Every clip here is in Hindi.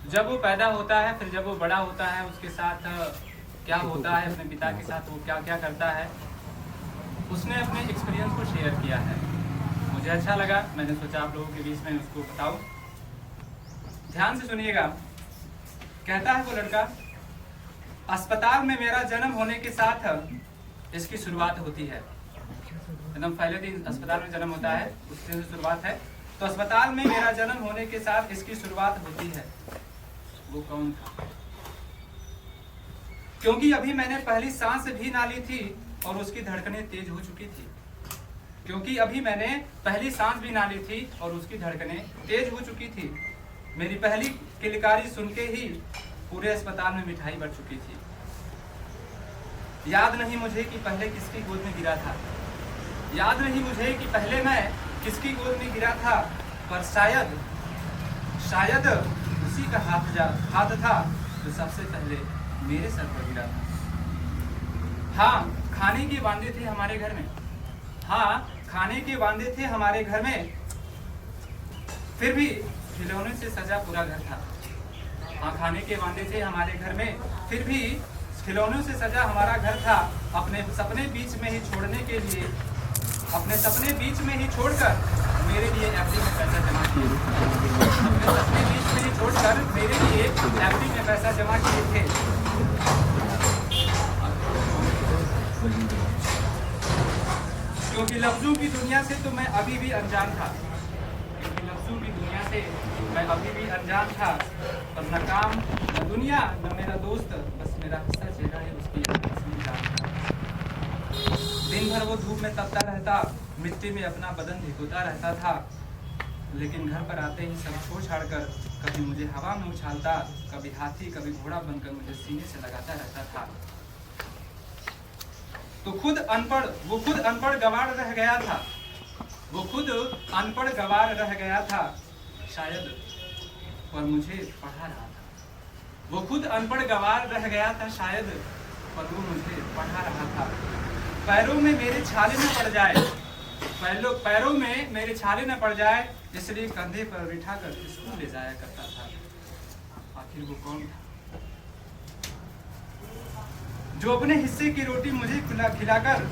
जब वो पैदा होता है, फिर जब वो बड़ा होता है, उसके साथ क्या होता है, अपने पिता के साथ वो क्या क्या करता है, उसने अपने एक्सपीरियंस को शेयर किया है। मुझे अच्छा लगा, मैंने सोचा आप लोगों के बीच में उसको बताऊं। ध्यान से सुनिएगा। कहता है वो लड़का, अस्पताल में मेरा जन्म होने के साथ इसकी शुरुआत होती है। एकदम पहले दिन अस्पताल में जन्म होता है, उस दिन से शुरुआत है। तो अस्पताल में मेरा जन्म होने के साथ इसकी शुरुआत होती है। वो कौन था? क्योंकि अभी मैंने पहली सांस भी ना ली थी और उसकी धड़कनें तेज हो चुकी थी। क्योंकि अभी मैंने पहली सांस भी ना ली थी और उसकी धड़कनें तेज हो चुकी थी। मेरी पहली किलकारी सुन के ही पूरे अस्पताल में मिठाई बढ़ चुकी थी। याद नहीं मुझे कि पहले किसकी गोद में गिरा था, याद नहीं मुझे कि पहले मैं किसकी गोद में गिरा था, पर शायद शायद उसी का हाथ था जो सबसे पहले मेरे सर पर गिरा था। हाँ, खाने के वांदे थे हमारे घर में, हाँ खाने के वांदे थे हमारे घर में, फिर भी खिलौने से सजा पूरा घर था। हाँ, खाने के वांदे थे हमारे घर में, फिर भी खिलौनों से सजा हमारा घर था। अपने सपने बीच में ही छोड़ने के लिए, अपने सपने बीच में ही छोड़कर मेरे लिए एफडी में पैसा जमा किए। अपने सपने बीच में ही छोड़कर मेरे लिए एफडी में पैसा जमा किए थे। क्योंकि लफ्जों की दुनिया से तो मैं अभी भी अनजान था, क्योंकि लफ्जों की दुनिया से मैं अभी भी अनजान था। और न काम न दुनिया न मेरा दोस्त, बस मेरा हंसता चेहरा है उसकी असली जान था। दिन भर वो धूप में तपता रहता, मिट्टी में अपना बदन भिगोता रहता था, लेकिन घर पर आते ही सब छोड़ छाड़कर कभी मुझे हवा में उछालता, कभी हाथी कभी घोड़ा बनकर मुझे सीने से लगाता रहता था। तो वो खुद अनपढ़ गवार रह गया था, वो खुद अनपढ़ गवार रह गया था शायद, पर मुझे पढ़ा रहा था। वो खुद अनपढ़ गवार रह गया था शायद, पर वो मुझे पढ़ा रहा था। पैरों में मेरे छाले न पड़ जाए, पैरों में मेरे छाले न पड़ जाए, इसलिए कंधे पर बिठा कर स्कूल ले जाया करता था। आखिर वो कौन था जो अपने हिस्से की रोटी मुझे खिलाकर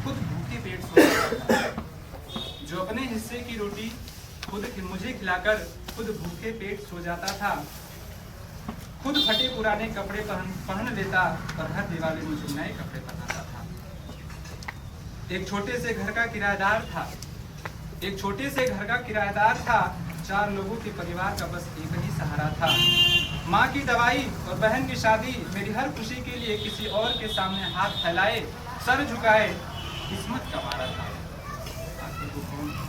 खुद भूखे पेट सो जाता था, जो अपने हिस्से की रोटी खुद मुझे खिलाकर खुद भूखे पेट सो जाता था, खुद फटे पुराने कपड़े पहन लेता और हर दिवाली मुझे नए कपड़े पहनाता था। एक छोटे से घर का किराएदार था, एक छोटे से घर का किराएदार था, 4 लोगों के परिवार का बस एक ही सहारा था। माँ की दवाई और बहन की शादी, मेरी हर खुशी के लिए किसी और के सामने हाथ फैलाए, सर झुकाए, किस्मत का मारा था। आखिर वो कौन था?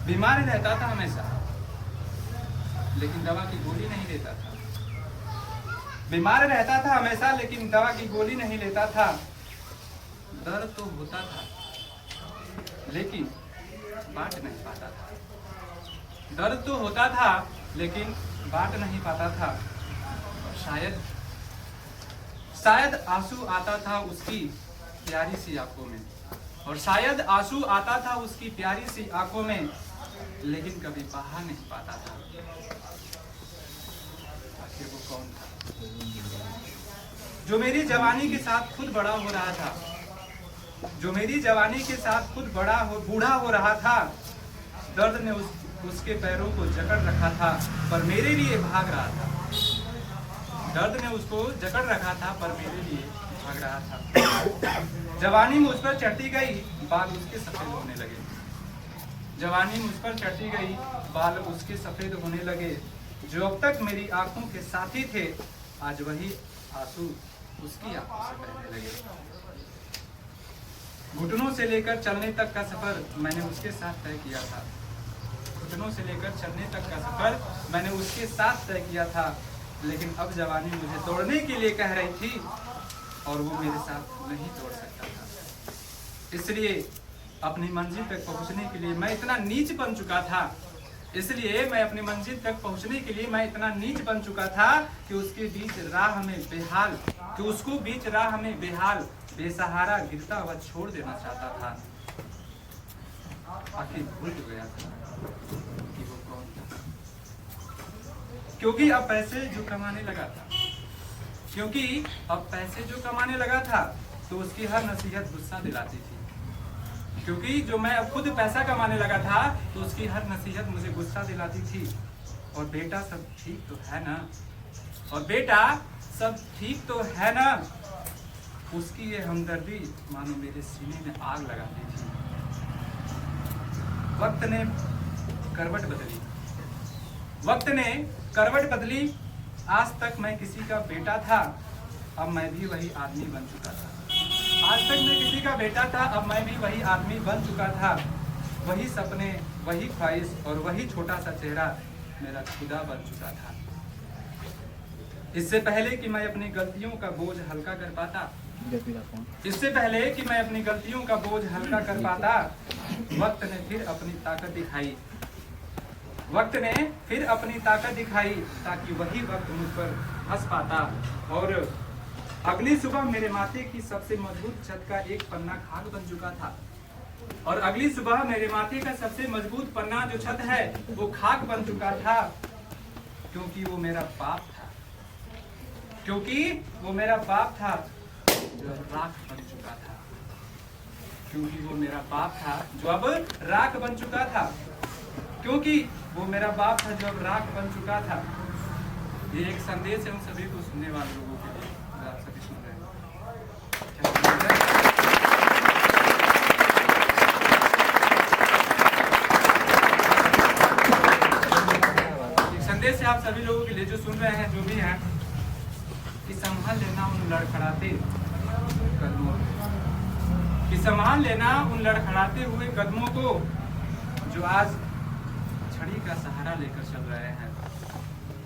बीमार रहता था हमेशा, लेकिन दवा की गोली नहीं लेता था। बीमार रहता था हमेशा, लेकिन दवा की गोली नहीं लेता था। दर्द तो होता था, लेकिन बांट नहीं पाता था। दर्द तो होता था, लेकिन बांट नहीं पाता था। शायद आंसू आता था उसकी प्यारी सी आंखों में, और शायद आंसू आता था उसकी प्यारी सी आंखों में, लेकिन कभी बहा नहीं पाता था। आखिर वो कौन था जो मेरी जवानी के साथ खुद बड़ा हो रहा था, जो मेरी जवानी के साथ खुद बूढ़ा हो रहा था। दर्द ने उसके पैरों को जकड़ रखा था, पर मेरे लिए भाग रहा था। दर्द ने उसको जकड़ रखा था, पर मेरे लिए भाग रहा था। जवानी मुझ पर चढ़ती गई, बाल उसके सफेद होने लगे। जवानी मुझ पर चढ़ती गई, बाल उसके सफेद होने लगे। जो अब तक मेरी आंखों के साथी थे, आज वही आंसू उसकी आंखों से बहने लगे। घुटनों से लेकर चलने तक का सफर मैंने उसके साथ तय किया था। घुटनों से लेकर चलने तक का सफर मैंने उसके साथ तय किया था, लेकिन अब जवानी मुझे तोड़ने के लिए कह रही थी, और वो मेरे साथ नहीं तोड़ सकता था। इसलिए अपनी मंजिल तक पहुंचने के लिए मैं इतना नीच बन चुका था, इसलिए मैं अपनी मंजिल तक पहुंचने के लिए मैं इतना नीच बन चुका था कि उसके बीच राह में बेहाल, कि उसको बीच राह में बेहाल बेसहारा गिरता हुआ छोड़ देना चाहता था। आखिर भूल गया था कि वो कौन था, क्योंकि अब पैसे जो कमाने लगा था, क्योंकि अब पैसे जो कमाने लगा था तो उसकी हर नसीहत गुस्सा दिलाती थी, क्योंकि जो मैं अब खुद पैसा कमाने लगा था तो उसकी हर नसीहत मुझे गुस्सा दिलाती थी। और बेटा सब ठीक तो है ना, और बेटा सब ठीक तो है ना, उसकी ये हमदर्दी मानो मेरे सीने में आग लगाती थी। वक्त ने करवट बदली, वक्त ने करवट बदली, आज तक मैं किसी का बेटा था, अब मैं भी वही आदमी बन चुका था। आज तक मैं किसी का बेटा था, अब मैं भी वही आदमी बन चुका था। वही सपने, वही ख्वाहिश और वही छोटा सा चेहरा मेरा खुदा बन चुका था। इससे पहले कि मैं अपनी गलतियों का बोझ हल्का कर पाता, इससे पहले कि मैं अपनी गलतियों का बोझ हल्का कर पाता, वक्त ने फिर अपनी ताकत दिखाई, वक्त ने फिर अपनी ताकत दिखाई, ताकि वही वक्त मुझ पर हंस पाता। और अगली सुबह मेरे माथे की सबसे मजबूत छत का एक पन्ना खाक बन चुका था, और अगली सुबह मेरे माथे का सबसे मजबूत पन्ना जो छत है वो खाक बन चुका था, क्योंकि वो मेरा बाप था, क्योंकि वो मेरा बाप था जो अब राख बन चुका था, क्योंकि वो मेरा बाप था जो अब राख बन चुका था, क्योंकि वो मेरा बाप था जो अब राख बन चुका था। ये एक संदेश है उन सभी को सुनने वाले लोगों के लिए, अगर आप सभी सुन रहे हैं। एक संदेश है आप सभी लोगों के लिए जो सुन रहे हैं, जो भी हैं, कि संभाल लेना उन लड़खड़ाते कदमों को, कि संभाल लेना उन लड़खड़ाते हुए कदमों को जो आज छड़ी का सहारा लेकर चल रहे हैं,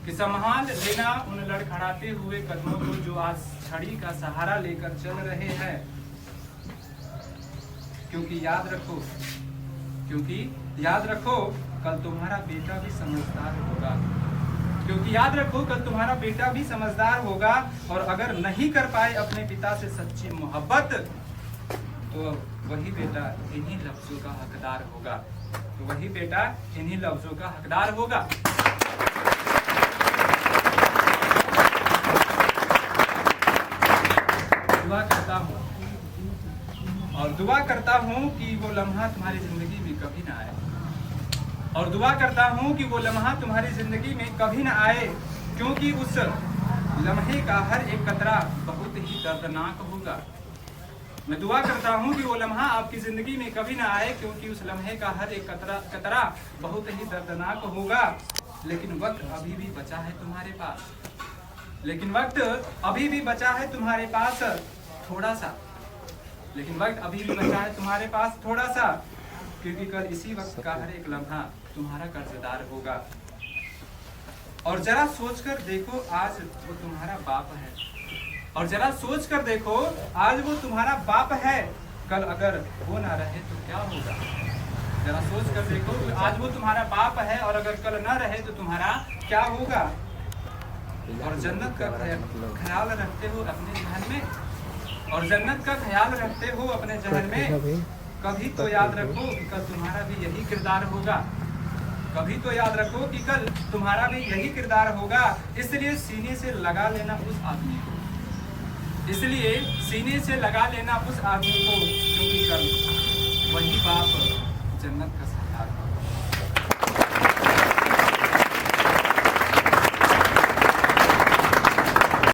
कि संभाल लेना उन लड़खड़ाते हुए कदमों को जो आज छड़ी का सहारा लेकर चल रहे हैं। क्योंकि याद रखो, क्योंकि याद रखो कल तुम्हारा बेटा भी समझदार होगा, क्योंकि याद रखो कल तुम्हारा बेटा भी समझदार होगा, और अगर नहीं कर पाए अपने पिता से सच्ची मोहब्बत तो वही बेटा इन्हीं लफ्जों का हकदार होगा, तो वही बेटा इन्हीं लफ्जों का हकदार होगा। दुआ करता हूँ और दुआ करता हूँ कि वो लम्हा तुम्हारी जिंदगी में कभी ना आए, और दुआ करता हूँ कि वो लम्हा तुम्हारी जिंदगी में कभी ना आए, क्योंकि उस लम्हे का हर एक कतरा बहुत ही दर्दनाक होगा। मैं दुआ करता हूँ कि वो लम्हा आपकी जिंदगी में कभी ना आए, क्योंकि उस लम्हे का हर एक कतरा बहुत ही दर्दनाक होगा। लेकिन वक्त अभी भी बचा है तुम्हारे पास, लेकिन वक्त अभी भी बचा है तुम्हारे पास थोड़ा सा, लेकिन वक्त अभी भी बचा है तुम्हारे पास थोड़ा सा, क्योंकि कल इसी वक्त का हर एक लम्हा तुम्हारा कर्जदार होगा। और जरा सोचकर देखो आज वो तुम्हारा बाप है, और जरा सोच कर देखो आज वो तुम्हारा बाप है, कल अगर वो ना रहे तो क्या होगा। जरा सोच कर देखो आज वो तुम्हारा बाप है, और अगर कल ना रहे तो तुम्हारा क्या होगा। और जन्नत का ख्याल रखते हो अपने जहन में, और जन्नत का ख्याल रखते हो अपने जहन में, कभी तो याद रखो कि कल तुम्हारा भी यही किरदार होगा, कभी तो याद रखो कि कल तुम्हारा भी यही किरदार होगा। इसलिए सीने से लगा लेना उस आदमी को, इसलिए सीने से लगा लेना उस आदमी को, क्योंकि कल